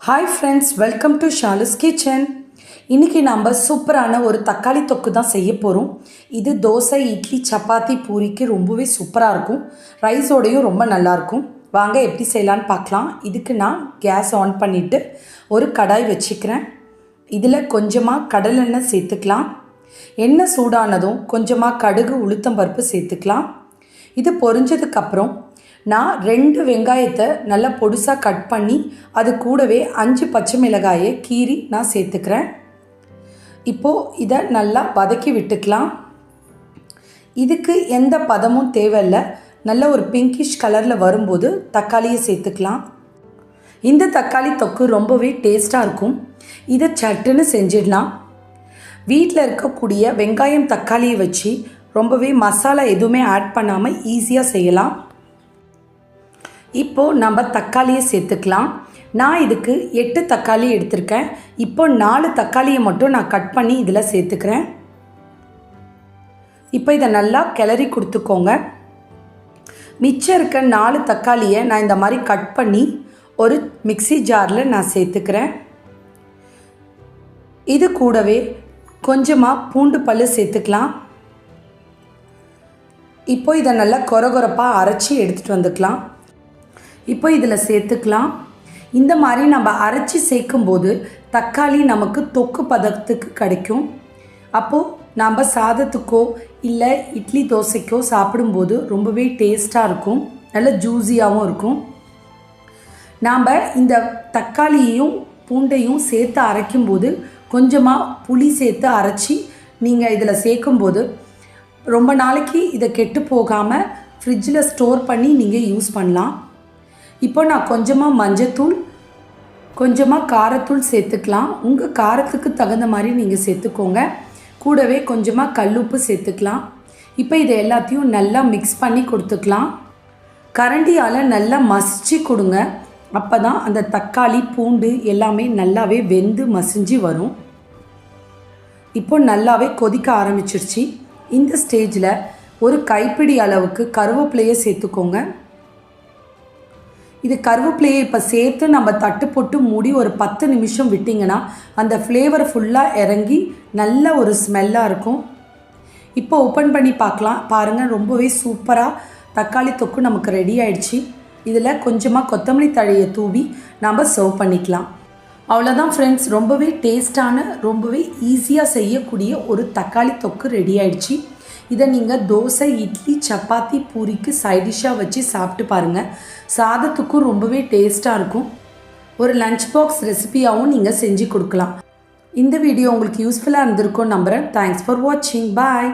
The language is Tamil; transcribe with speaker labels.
Speaker 1: Hi friends, welcome to Shalu's kitchen. இன்றைக்கி நம்ம சூப்பரான ஒரு தக்காளி தொக்கு தான் செய்ய போகிறோம். இது தோசை, இட்லி, சப்பாத்தி, பூரிக்கு ரொம்பவே சூப்பராக இருக்கும். ரைஸோடையும் ரொம்ப நல்லாயிருக்கும். வாங்க எப்படி செய்யலான்னு பார்க்கலாம். இதுக்கு நான் கேஸ் ஆன் பண்ணிவிட்டு ஒரு கடாய் வச்சுக்கிறேன். இதில் கொஞ்சமாக கடலெண்ணெய் சேர்த்துக்கலாம். எண்ணெய் சூடானதும் கொஞ்சமாக கடுகு, உளுத்தம்பருப்பு சேர்த்துக்கலாம். இது பொரிஞ்சதுக்கப்புறம் நான் 2 வெங்காயத்தை நல்லா பொடுசாக கட் பண்ணி அது கூடவே 5 பச்சை மிளகாயை கீறி நான் சேர்த்துக்கிறேன். இப்போது இதை நல்லா வதக்கி விட்டுக்கலாம். இதுக்கு எந்த பதமும் தேவையில்லை. நல்ல ஒரு பிங்கிஷ் கலரில் வரும்போது தக்காளியை சேர்த்துக்கலாம். இந்த தக்காளி தொக்கு ரொம்பவே டேஸ்ட்டாக இருக்கும். இதை சட்டுன்னு செஞ்சிடலாம். வீட்டில் இருக்கக்கூடிய வெங்காயம், தக்காளியை வச்சு ரொம்பவே மசாலா எதுவுமே ஆட் பண்ணாமல் ஈஸியாக செய்யலாம். இப்போது நம்ம தக்காளியை சேர்த்துக்கலாம். நான் இதுக்கு 8 தக்காளி எடுத்திருக்கேன். இப்போ 4 தக்காளியை மட்டும் நான் கட் பண்ணி இதில் சேர்த்துக்கிறேன். இப்போ இதை நல்லா கிளறி கொடுத்துக்கோங்க. மிச்சம் இருக்க 4 தக்காளியை நான் இந்த மாதிரி கட் பண்ணி ஒரு மிக்ஸி ஜாரில் நான் சேர்த்துக்கிறேன். இது கூடவே கொஞ்சமாக பூண்டு பல் சேர்த்துக்கலாம். இப்போ இதை நல்லா கொரகொரப்பாக அரைச்சி எடுத்துகிட்டு வந்துக்கலாம். இப்போ இதில் சேர்த்துக்கலாம். இந்த மாதிரி நம்ம அரைச்சி சேர்க்கும்போது தக்காளி நமக்கு தொக்கு பதத்துக்கு கிடைக்கும். அப்போது நம்ம சாதத்துக்கோ இல்லை இட்லி, தோசைக்கோ சாப்பிடும்போது ரொம்பவே டேஸ்ட்டாக இருக்கும். நல்ல ஜூஸியாகவும் இருக்கும். நாம் இந்த தக்காளியையும் பூண்டையும் சேர்த்து அரைக்கும்போது கொஞ்சமாக புளி சேர்த்து அரைச்சி நீங்கள் இதில் சேர்க்கும்போது ரொம்ப நாளைக்கு இதை கெட்டு போகாமல் ஃப்ரிட்ஜில் ஸ்டோர் பண்ணி நீங்கள் யூஸ் பண்ணலாம். இப்போ நான் கொஞ்சமாக மஞ்சத்தூள், கொஞ்சமாக காரத்தூள் சேர்த்துக்கலாம். உங்கள் காரத்துக்கு தகுந்த மாதிரி நீங்கள் சேர்த்துக்கோங்க. கூடவே கொஞ்சமாக கல்லுப்பு சேர்த்துக்கலாம். இப்போ இதை எல்லாத்தையும் நல்லா மிக்ஸ் பண்ணி கொடுத்துக்கலாம். கரண்டியால் நல்லா மசிச்சு கொடுங்க. அப்போ தான் அந்த தக்காளி, பூண்டு எல்லாமே நல்லாவே வெந்து மசிஞ்சு வரும். இப்போ நல்லாவே கொதிக்க ஆரம்பிச்சிருச்சு. இந்த ஸ்டேஜில் ஒரு கைப்பிடி அளவுக்கு கருவேப்பிலையை சேர்த்துக்கோங்க. இது கருவேப்பிலையை இப்போ சேர்த்து நம்ம தட்டு போட்டு மூடி ஒரு 10 நிமிஷம் விட்டிங்கன்னா அந்த ஃப்ளேவர் ஃபுல்லாக இறங்கி நல்ல ஒரு ஸ்மெல்லாக இருக்கும். இப்போ ஓப்பன் பண்ணி பார்க்கலாம். பாருங்கள், ரொம்பவே சூப்பராக தக்காளி தொக்கு நமக்கு ரெடி ஆயிடுச்சு. இதில் கொஞ்சமாக கொத்தமல்லி தழையை தூவி நம்ம சர்வ் பண்ணிக்கலாம். அவ்வளோதான் ஃப்ரெண்ட்ஸ், ரொம்பவே டேஸ்டான, ரொம்பவே ஈஸியாக செய்யக்கூடிய ஒரு தக்காளி தொக்கு ரெடி ஆயிடுச்சு. இதை நீங்கள் தோசை, இட்லி, சப்பாத்தி, பூரிக்கு சைடிஷ்ஷாக வச்சு சாப்பிட்டு பாருங்கள். சாதத்துக்கும் ரொம்பவே டேஸ்ட்டாக இருக்கும். ஒரு லஞ்ச் பாக்ஸ் ரெசிபியாகவும் நீங்கள் செஞ்சு கொடுக்கலாம். இந்த வீடியோ உங்களுக்கு யூஸ்ஃபுல்லாக இருந்திருக்கும் நம்புகிறேன். தேங்க்ஸ் ஃபார் வாட்சிங். பாய்.